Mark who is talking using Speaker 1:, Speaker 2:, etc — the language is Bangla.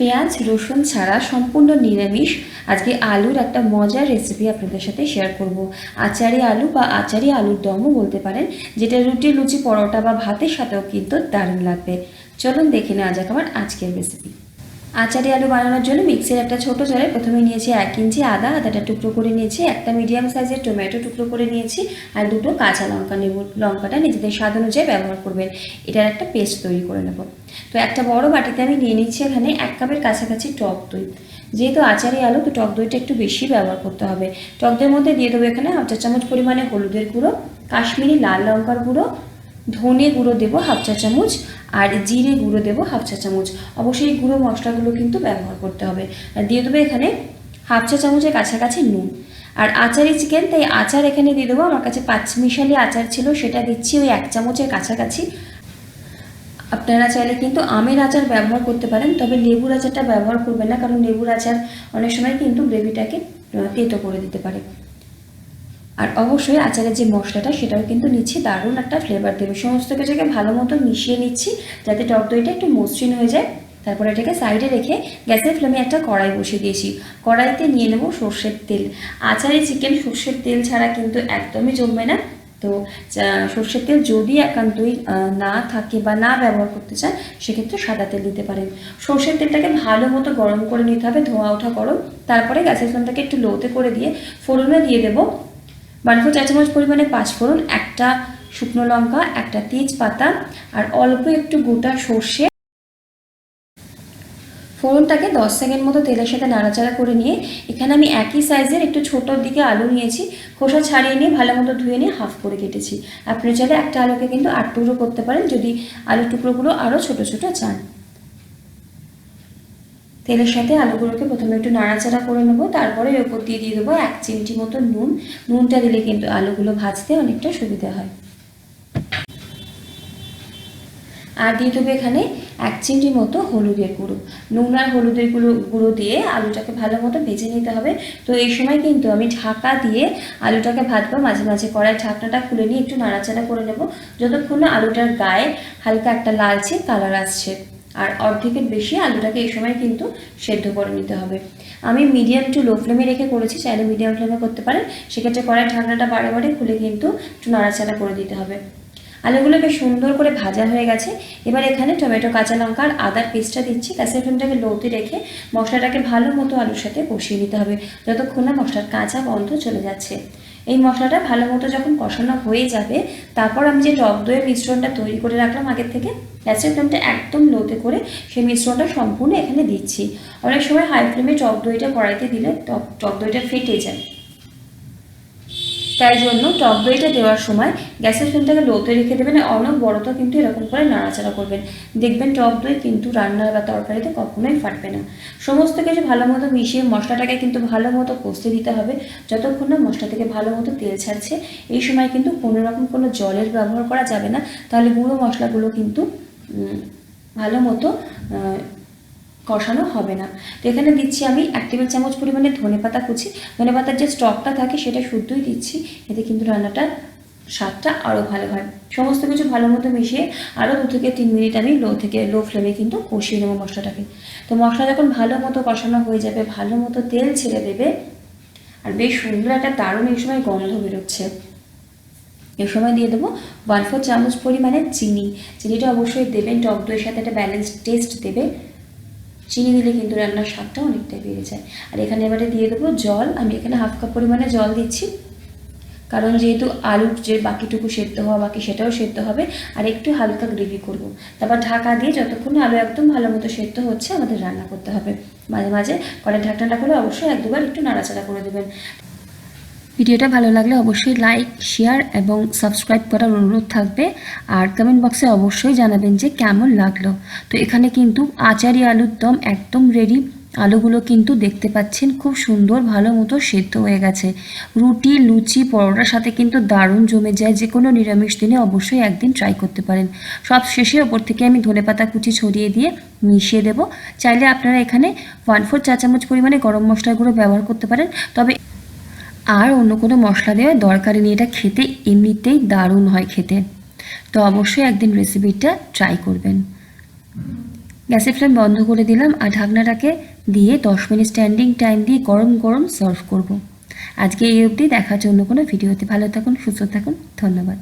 Speaker 1: পেঁয়াজ রসুন ছাড়া সম্পূর্ণ নিরামিষ আজকে আলুর একটা মজার রেসিপি আপনাদের সাথে শেয়ার করব। আচারি আলু বা আচারি আলুর দমও বলতে পারেন, যেটা রুটি লুচি পরোটা বা ভাতের সাথেও কিন্তু দারুণ লাগবে। চলুন দেখে নেওয়া যাক আমার আজকের রেসিপি। আচারি আলু বানানোর জন্য মিক্সির একটা ছোট জারে প্রথমে নিয়েছি 1 ইঞ্চি আদাটা টুকরো করে নিয়েছি, একটা মিডিয়াম সাইজের টমেটো টুকরো করে নিয়েছি, আর দুটো কাঁচা লঙ্কা নেব। লঙ্কাটা নিজেদের স্বাদ অনুযায়ী ব্যবহার করবেন। এটার একটা পেস্ট তৈরি করে নেব। তো একটা বড় বাটিতে আমি নিয়ে নিচ্ছি এখানে 1 কাপের কাছাকাছি টক দই। যেহেতু আচারি আলু, তো টক দইটা একটু বেশি ব্যবহার করতে হবে। টক দইয়ের মধ্যে দিয়ে দেবো এখানে 1/2 চা চামচ পরিমাণে হলুদের গুঁড়ো, কাশ্মীরি লাল লঙ্কার গুঁড়ো, ধনে গুঁড়ো দেবো 1/2 চা চামচ, আর জিরে গুঁড়ো দেবো 1/2 চা চামচ। অবশ্যই এই গুঁড়ো মশলাগুলো কিন্তু ব্যবহার করতে হবে। আর দিয়ে দেবো এখানে 1/2 চা চামচের কাছাকাছি নুন। আর আচারি চিকেন, তাই আচার এখানে দিয়ে দেবো। আমার কাছে 5 মিশালি আচার ছিল, সেটা দিচ্ছি ওই 1 চামচের কাছাকাছি। আপনারা চাইলে কিন্তু আমের আচার ব্যবহার করতে পারেন, তবে লেবুর আচারটা ব্যবহার করবেন না, কারণ লেবুর আচার অনেক সময় কিন্তু গ্রেভিটাকে তেতো করে দিতে পারে। আর অবশ্যই আচারের যে মশলাটা সেটাও কিন্তু নিচ্ছি, দারুণ একটা ফ্লেভার দেবে। সমস্ত কিছুকে ভালো মতো মিশিয়ে নিচ্ছি যাতে টক দইটা একটু মসৃণ হয়ে যায়। তারপরে এটাকে সাইডে রেখে গ্যাসের ফ্লেমে একটা কড়াই বসিয়ে দিয়েছি। কড়াইতে নিয়ে নেব সর্ষের তেল। আচারে চিকেন সর্ষের তেল ছাড়া কিন্তু একদমই জমবে না। তো সর্ষের তেল যদি একান্তই না থাকে বা না ব্যবহার করতে চান, সেক্ষেত্রে সাদা তেল দিতে পারেন। সর্ষের তেলটাকে ভালো মতো গরম করে নিতে হবে, ধোঁয়া ওঠা গরম। তারপরে গ্যাসের ফ্লেমটাকে একটু লোতে করে দিয়ে ফোড়নে দিয়ে দেবো 1/4 চা চামচ পরিমাণে 5 ফোড়ন, একটা শুকনো লঙ্কা, একটা তেজপাতা, আর অল্প একটু গোটা সর্ষে। ফোড়নটাকে 10 সেকেন্ড মতো তেলের সাথে নাড়াচাড়া করে নিয়ে এখানে আমি একই সাইজের একটু ছোটোর দিকে আলু নিয়েছি, খোসা ছাড়িয়ে নিয়ে ভালো মতো ধুয়ে নিয়ে হাফ করে কেটেছি। আপনি চাইলে একটা আলুকে কিন্তু 8 টুকরো করতে পারেন, যদি আলুর টুকরোগুলো আরও ছোটো ছোটো চান। তেলের সাথে আলুগুলোকে প্রথমে একটু নাড়াচাড়া করে নেবো। তারপরে এর উপর দিয়ে দেবো 1 চিমটি মতো নুন। নুনটা দিলে কিন্তু আলুগুলো ভাজতে অনেকটা সুবিধা হয়। আর দিয়ে দেবো এখানে 1 চিমটি মতো হলুদের গুঁড়ো। নুন আর হলুদের গুঁড়ো দিয়ে আলুটাকে ভালো মতো ভেজে নিতে হবে। তো এই সময় কিন্তু আমি ঢাকা দিয়ে আলুটাকে ভাজবো। মাঝে মাঝে কড়াই ঢাকনাটা খুলে নিয়ে একটু নাড়াচাড়া করে নেব, যতক্ষণ না আলুটার গায়ে হালকা একটা লালচে কালার আসছে। আর অর্ধেকের বেশি আলুটাকে এই সময় কিন্তু সেদ্ধ করে নিতে হবে। আমি মিডিয়াম টু লো ফ্লেমে রেখে করেছি, চাইলে মিডিয়াম ফ্লেমে করতে পারেন। সেক্ষেত্রে কড়াই ঢাকনাটা বারে বারে খুলে কিন্তু একটু নাড়াচাড়া করে দিতে হবে। আলুগুলো বেশ সুন্দর করে ভাজা হয়ে গেছে। এবার এখানে টমেটো, কাঁচা লঙ্কা আর আদার পেস্টটা দিচ্ছি। গ্যাসের ফ্লেমটাকে লোতে রেখে মশলাটাকে ভালো মতো আলুর সাথে কষিয়ে নিতে হবে, যতক্ষণ না মশলার কাঁচা গন্ধ চলে যাচ্ছে। এই মশলাটা ভালো মতো যখন কষানো হয়ে যাবে, তারপর আমি যে টক দইয়ের মিশ্রণটা তৈরি করে রাখলাম আগের থেকে, গ্যাসের ফ্লেমটা একদম লোতে করে সেই মিশ্রণটা সম্পূর্ণ এখানে দিচ্ছি। অনেক সময় হাই ফ্লেমে টক দইটা কড়াইতে দিলে টক দইটা ফেটে যায়, তাই জন্য টক দইটা দেওয়ার সময় গ্যাসের ফ্লেমটাকে লোতে রেখে দেবেন। অনবরত কিন্তু এরকম করে নাড়াচাড়া করবেন, দেখবেন টক দই কিন্তু রান্নার বা তরকারিতে কখনোই ফাটবে না। সমস্ত কিছু ভালো মতো মিশিয়ে মশলাটাকে কিন্তু ভালো মতো কষতে দিতে হবে, যতক্ষণ না মশলা থেকে ভালো মতো তেল ছাড়ছে। এই সময় কিন্তু কোনোরকম কোনো জলের ব্যবহার করা যাবে না, তাহলে গুঁড়ো মশলাগুলো কিন্তু ভালো মতো কষানো হবে না। তো এখানে দিচ্ছি আমি 1 টেবিল চামচ পরিমাণে ধনেপাতা কুচি। ধনেপাতার যে স্টকটা থাকে সেটা শুদ্ধই দিচ্ছি, এতে কিন্তু রান্নাটা স্বাদটা আরও ভালো হয়। সমস্ত কিছু ভালো মতো মিশিয়ে আরও 2 থেকে 3 মিনিট আমি লো ফ্লেমে কিন্তু কষিয়ে নেবো মশলাটাকে। তো মশলা যখন ভালো মতো কষানো হয়ে যাবে, ভালো মতো তেল ছেড়ে দেবে, আর বেশ সুন্দর একটা দারুণ এই সময় গন্ধ বেরোচ্ছে। এই সময় দিয়ে দেবো 1/4 চামচ পরিমাণে চিনি। চিনিটা অবশ্যই দেবেন, টক দইয়ের সাথে একটা ব্যালেন্সড টেস্ট দেবে। চিনি দিলে কিন্তু রান্নার স্বাদটা অনেকটাই বেড়ে যায়। আর এখানে এবারে দিয়ে দেবো জল। আমি এখানে 1/2 কাপ পরিমাণে জল দিচ্ছি, কারণ যেহেতু আলুর যে বাকিটুকু সেদ্ধ হওয়া বাকি সেটাও সেদ্ধ হবে, আর একটু হালকা গ্রেভি করব। তারপর ঢাকা দিয়ে যতক্ষণ আলু একদম ভালো মতো সেদ্ধ হচ্ছে আমাদের রান্না করতে হবে। মাঝে মাঝে কড়াই ঢাকনাটা খুলে অবশ্যই 1-2বার একটু নাড়াচাড়া করে দেবেন। ভিডিওটা ভালো লাগলে অবশ্যই লাইক, শেয়ার এবং সাবস্ক্রাইব করার অনুরোধ থাকবে। আর কমেন্ট বক্সে অবশ্যই জানাবেন যে কেমন লাগলো। তো এখানে কিন্তু আচারি আলুর দম একদম রেডি। আলুগুলো কিন্তু দেখতে পাচ্ছেন খুব সুন্দর ভালো মতো সেদ্ধ হয়ে গেছে। রুটি, লুচি, পরোটার সাথে কিন্তু দারুণ জমে যায়। যে কোনো নিরামিষ দিনে অবশ্যই একদিন ট্রাই করতে পারেন। সব শেষে ওপর থেকে আমি ধনেপাতা কুচি ছড়িয়ে দিয়ে মিশিয়ে দেবো। চাইলে আপনারা এখানে 1/4 চা চামচ পরিমাণে গরম মশলার গুঁড়ো ব্যবহার করতে পারেন, তবে আর অন্য কোনো মশলা দেওয়ার দরকার নেই। এটা খেতে এমনিতেই দারুণ হয় খেতে। তো অবশ্যই একদিন রেসিপিটা ট্রাই করবেন। গ্যাসের ফ্লেম বন্ধ করে দিলাম আর ঢাকনাটাকে দিয়ে 10 মিনিট স্ট্যান্ডিং টাইম দিয়ে গরম গরম সার্ভ করব। আজকে এই অবধি, দেখার জন্য কোনো ভিডিওতে। ভালো থাকুন, সুস্থ থাকুন, ধন্যবাদ।